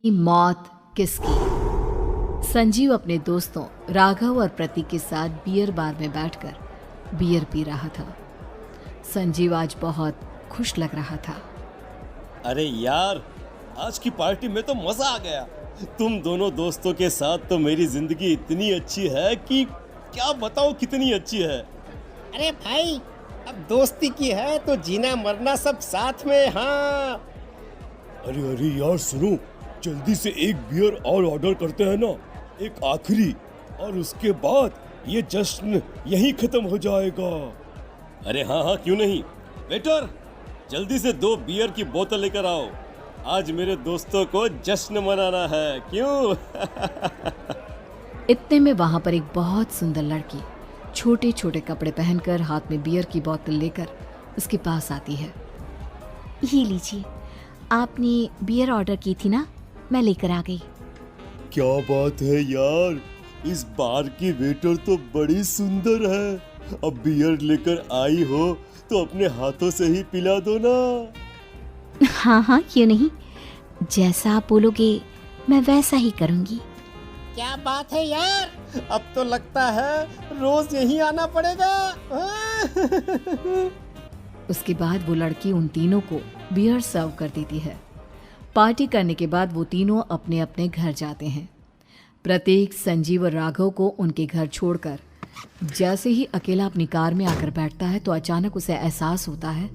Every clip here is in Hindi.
मौत किसकी। संजीव अपने दोस्तों राघव और प्रतीक के साथ बियर बार में बैठकर बियर पी रहा था। संजीव आज बहुत खुश लग रहा था। अरे यार, आज की पार्टी में तो मजा आ गया। तुम दोनों दोस्तों के साथ तो मेरी जिंदगी इतनी अच्छी है कि क्या बताओ कितनी अच्छी है। अरे भाई, अब दोस्ती की है तो जीना मरना सब साथ में। हाँ अरे अरे यार सुनो, जल्दी से एक बियर और ऑर्डर करते हैं ना, एक आखिरी, और उसके बाद ये जश्न यहीं खत्म हो जाएगा। अरे हाँ हाँ, क्यों नहीं। वेटर, जल्दी से 2 बियर की बोतल लेकर आओ। आज मेरे दोस्तों को जश्न मनाना है, क्यों? इतने में वहां पर एक बहुत सुंदर लड़की छोटे छोटे कपड़े पहनकर हाथ में बियर की बोतल लेकर उसके पास आती है। ये लीजिए, आपने बियर ऑर्डर की थी ना, मैं लेकर आ गई। क्या बात है यार, इस बार की वेटर तो बड़ी सुंदर है। अब बियर लेकर आई हो तो अपने हाथों से ही पिला दो ना। हाँ हाँ, क्यों नहीं, जैसा आप बोलोगे मैं वैसा ही करूँगी। क्या बात है यार, अब तो लगता है रोज यहीं आना पड़ेगा। उसके बाद वो लड़की उन तीनों को बियर सर्व कर देती है। पार्टी करने के बाद वो तीनों अपने अपने घर जाते हैं। प्रतीक, संजीव और राघव को उनके घर छोड़कर जैसे ही अकेला अपनी कार में आकर बैठता है तो अचानक उसे एहसास होता है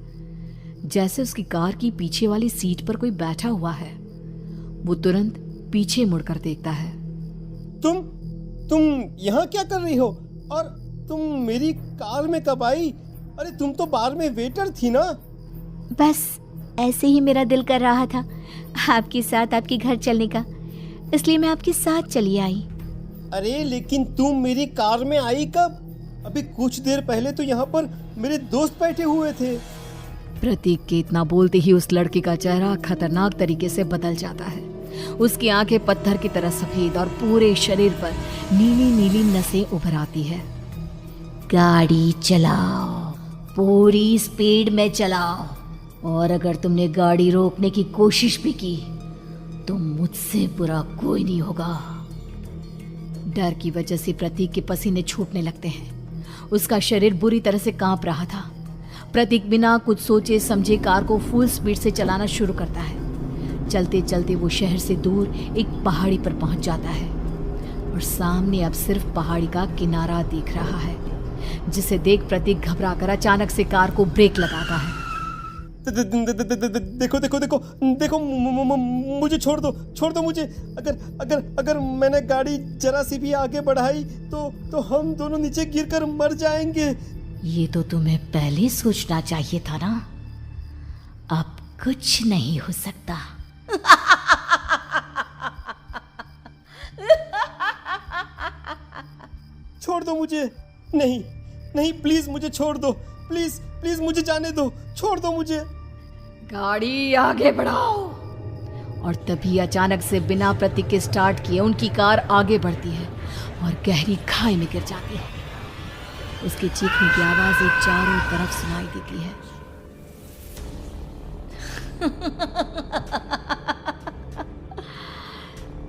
जैसे उसकी कार की पीछे वाली सीट पर कोई बैठा हुआ है। वो तुरंत पीछे मुड़कर देखता है। तुम यहाँ क्या कर रही हो? और तुम मेरी कार में कब आई? अरे तुम तो बार में वेटर थी ना। बस ऐसे ही मेरा दिल कर रहा था आपके साथ आपके घर चलने का, इसलिए मैं आपके साथ चली आई। अरे लेकिन तुम मेरी कार में आई कब? अभी कुछ देर पहले तो यहाँ पर मेरे दोस्त बैठे हुए थे। प्रतीक के इतना बोलते ही उस लड़के का चेहरा खतरनाक तरीके से बदल जाता है। उसकी आंखें पत्थर की तरह सफेद और पूरे शरीर पर नीली नीली नसें उभर आती है। गाड़ी चलाओ, पूरी स्पीड में चलाओ, और अगर तुमने गाड़ी रोकने की कोशिश भी की तो मुझसे बुरा कोई नहीं होगा। डर की वजह से प्रतीक के पसीने छूटने लगते हैं। उसका शरीर बुरी तरह से कांप रहा था। प्रतीक बिना कुछ सोचे समझे कार को फुल स्पीड से चलाना शुरू करता है। चलते चलते वो शहर से दूर एक पहाड़ी पर पहुंच जाता है और सामने अब सिर्फ पहाड़ी का किनारा दिख रहा है, जिसे देख प्रतीक घबराकर अचानक से कार को ब्रेक लगाता है। देखो देखो देखो देखो, मुझे छोड़ दो मुझे। अगर मैंने गाड़ी जरा सी भी आगे बढ़ाई तो हम दोनों नीचे गिरकर मर जाएंगे। ये तो तुम्हें पहले सोचना चाहिए था ना। अब कुछ नहीं हो सकता। छोड़ दो मुझे। नहीं नहीं, प्लीज मुझे छोड़ दो। प्लीज प्लीज मुझे जाने दो, छोड़ दो मुझे। गाड़ी आगे बढ़ाओ। और तभी अचानक से बिना प्रतीक के स्टार्ट किए उनकी कार आगे बढ़ती है और गहरी खाई में गिर जाती है। उसके चीखने की आवाज एक चारों तरफ सुनाई देती है।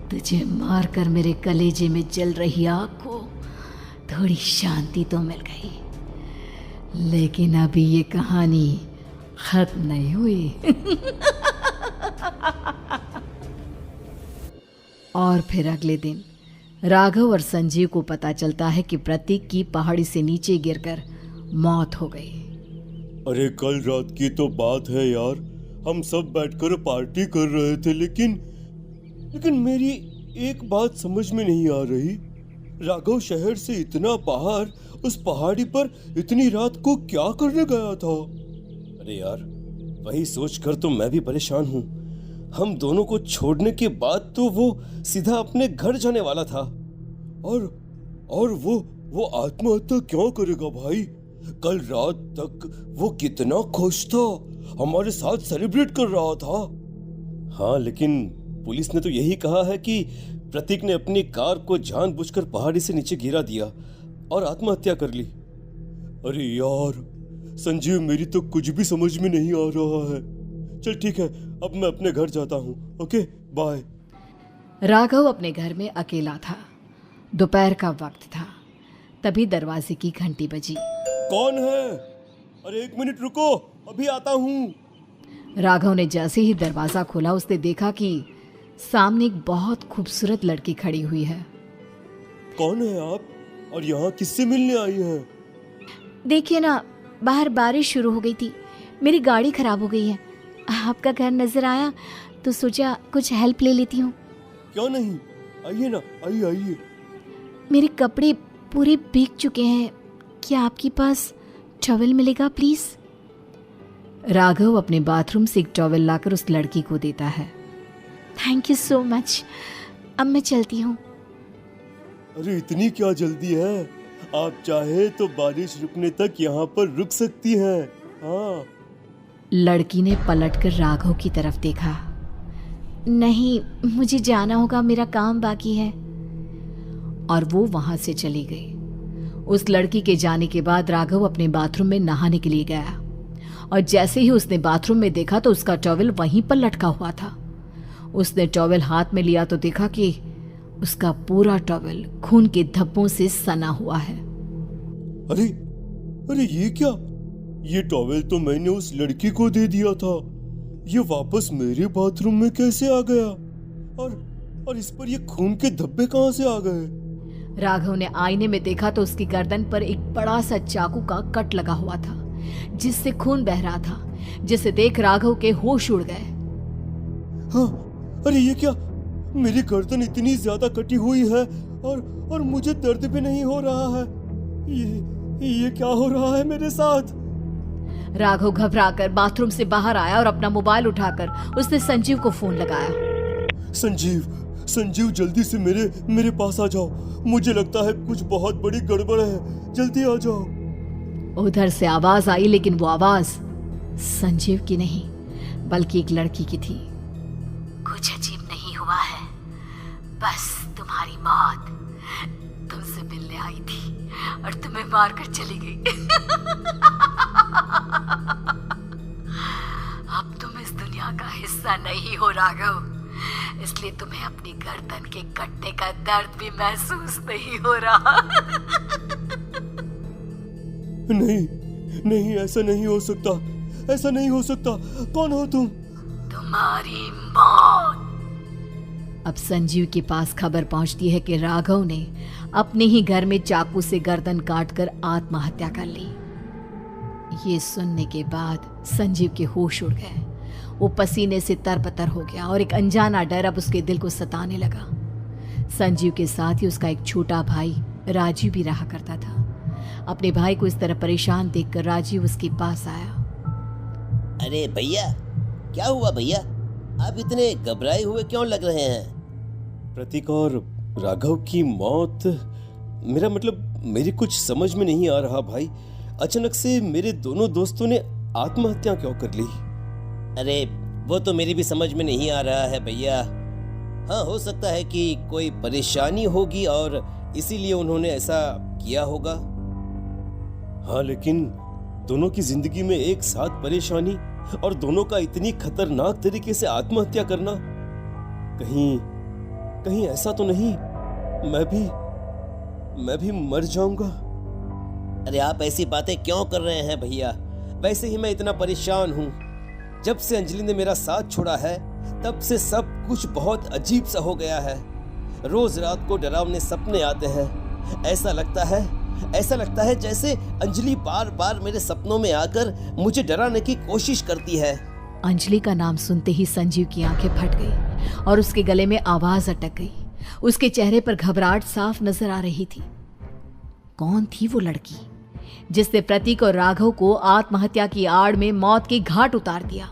तुझे मारकर मेरे कलेजे में जल रही आग को थोड़ी शांति तो मिल गई, लेकिन अभी ये कहानी खत्म नहीं हुई। और फिर अगले दिन राघव और संजीव को पता चलता है कि प्रतीक की पहाड़ी से नीचे गिरकर मौत हो गई। अरे कल रात की तो बात है यार, हम सब बैठकर पार्टी कर रहे थे, लेकिन मेरी एक बात समझ में नहीं आ रही। राघव शहर से इतना बाहर उस पहाड़ी पर इतनी रात को क्या करने गया था? अरे यार, वही सोचकर तो मैं भी परेशान हूँ। हम दोनों को छोड़ने के बाद तो वो सीधा अपने घर जाने वाला था, और वो आत्महत्या क्यों करेगा भाई? कल रात तक वो कितना खुश था, हमारे साथ सेलिब्रेट कर रहा था। हाँ, लेकिन पुलिस ने तो यही कहा है कि प्रतीक ने अपनी कार को जानबूझकर पहाड़ी से नीचे गिरा दिया और आत्महत्या कर ली। अरे यार संजीव, मेरी तो कुछ भी समझ में नहीं आ रहा है। चल ठीक है, अब मैं अपने घर जाता हूँ। Okay, bye. राघव अपने घर में अकेला था। दोपहर का वक्त था। तभी दरवाजे की घंटी बजी। कौन है? अरे 1 मिनट रुको, अभी आता हूँ। राघव ने जैसे ही दरवाजा खोला उसने देखा कि सामने एक बहुत खूबसूरत लड़की खड़ी हुई है। कौन है आप और यहाँ किससे मिलने आई है? देखिए ना, बाहर बारिश शुरू हो गई थी, मेरी गाड़ी खराब हो गई है। आपका घर नजर आया तो सोचा कुछ हेल्प ले लेती हूँ। क्यों नहीं, आइए ना, आइए आइए। मेरे कपड़े पूरे भीग चुके हैं, क्या आपके पास टॉवल मिलेगा प्लीज? राघव अपने बाथरूम से एक टॉवल लाकर उस लड़की को देता है। थैंक यू सो मच, अब मैं चलती हूँ। अरे इतनी क्या जल्दी है? आप चाहे तो बारिश रुकने तक यहाँ पर रुक सकती हैं। हाँ। लड़की ने पलटकर राघव की तरफ देखा। नहीं, मुझे जाना होगा, मेरा काम बाकी है। और वो वहां से चली गई। उस लड़की के जाने के बाद राघव अपने बाथरूम में नहाने के लिए गया और जैसे ही उसने बाथरूम में देखा तो उसका टॉवल वहीं पर लटका हुआ था। उसने टॉवल हाथ में लिया तो देखा कि उसका पूरा टॉवल खून के धब्बों से सना हुआ है। अरे अरे ये क्या? ये टॉवल तो मैंने उस लड़की को दे दिया था। ये वापस मेरे बाथरूम में कैसे आ गया? और इस पर ये खून के धब्बे कहां से आ गए? राघव ने आईने में देखा तो उसकी गर्दन पर एक बड़ा सा चाकू का कट लगा हुआ था जिससे खून बह रहा था, जिसे देख राघव के होश उड़ गए। हाँ, अरे ये क्या? मेरी गर्दन इतनी ज्यादा कटी हुई है और मुझे दर्द भी नहीं हो रहा है। ये क्या हो रहा है मेरे साथ? राघव घबराकर बाथरूम से बाहर आया और अपना मोबाइल उठाकर उसने संजीव को फोन लगाया। संजीव जल्दी से मेरे पास आ जाओ। मुझे लगता है कुछ बहुत बड़ी गड़बड़ है, जल्दी आ जाओ। उधर से आवाज आई, लेकिन वो आवाज संजीव की नहीं बल्कि एक लड़की की थी। कुछ अजीब नहीं हुआ है, बस तुम्हारी मौत तुमसे मिलने आई थी और तुम्हें मारकर चली गई। अब तुम इस दुनिया का हिस्सा नहीं हो राघव, इसलिए तुम्हें अपनी गर्दन के कटने का दर्द भी महसूस नहीं हो रहा। नहीं, ऐसा नहीं हो सकता, ऐसा नहीं हो सकता। कौन हो तुम? तुम्हारी मौत। अब संजीव के पास खबर पहुंचती है कि राघव ने अपने ही घर में चाकू से गर्दन काटकर आत्महत्या कर ली। ये सुनने के बाद संजीव के होश उड़ गए। वो पसीने से तरबतर हो गया और एक अनजाना डर अब उसके दिल को सताने लगा। संजीव के साथ ही उसका एक छोटा भाई राजीव भी रहा करता था। अपने भाई को इस तरह परेशान देखकर राजीव उसके पास आया। अरे भैया, क्या हुआ भैया? आप इतने घबराए हुए क्यों लग रहे हैं? प्रतीक और राघव की मौत, मेरा मतलब मेरी कुछ समझ में नहीं आ रहा भाई। अचानक से मेरे दोनों दोस्तों ने आत्महत्या क्यों कर ली? अरे वो तो मेरी भी समझ में नहीं आ रहा है भैया। हाँ, हो सकता है कि कोई परेशानी होगी और इसीलिए उन्होंने ऐसा किया होगा। हाँ, लेकिन दोनों की जिंदगी में एक साथ परेशानी और दोनों का इतनी खतरनाक तरीके से आत्महत्या करना, कहीं ऐसा तो नहीं मैं भी मर जाऊंगा? अरे आप ऐसी बातें क्यों कर रहे हैं भैया? वैसे ही मैं इतना परेशान हूँ। जब से अंजलि ने मेरा साथ छोड़ा है तब से सब कुछ बहुत अजीब सा हो गया है। रोज रात को डरावने सपने आते हैं। ऐसा लगता है जैसे अंजलि बार बार मेरे सपनों में आकर मुझे डराने की कोशिश करती है। अंजलि का नाम सुनते ही संजीव की आंखें फट गई और उसके गले में आवाज अटक गई। उसके चेहरे पर घबराहट साफ नजर आ रही थी। कौन थी वो लड़की जिसने प्रतीक और राघव को आत्महत्या की आड़ में मौत के घाट उतार दिया?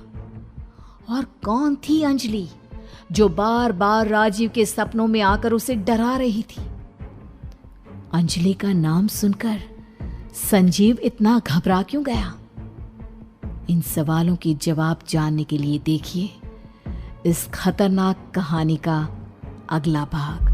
और कौन थी अंजलि जो बार बार राजीव के सपनों में आकर उसे डरा रही थी? अंजलि का नाम सुनकर संजीव इतना घबरा क्यों गया? इन सवालों के जवाब जानने के लिए देखिए इस खतरनाक कहानी का अगला भाग।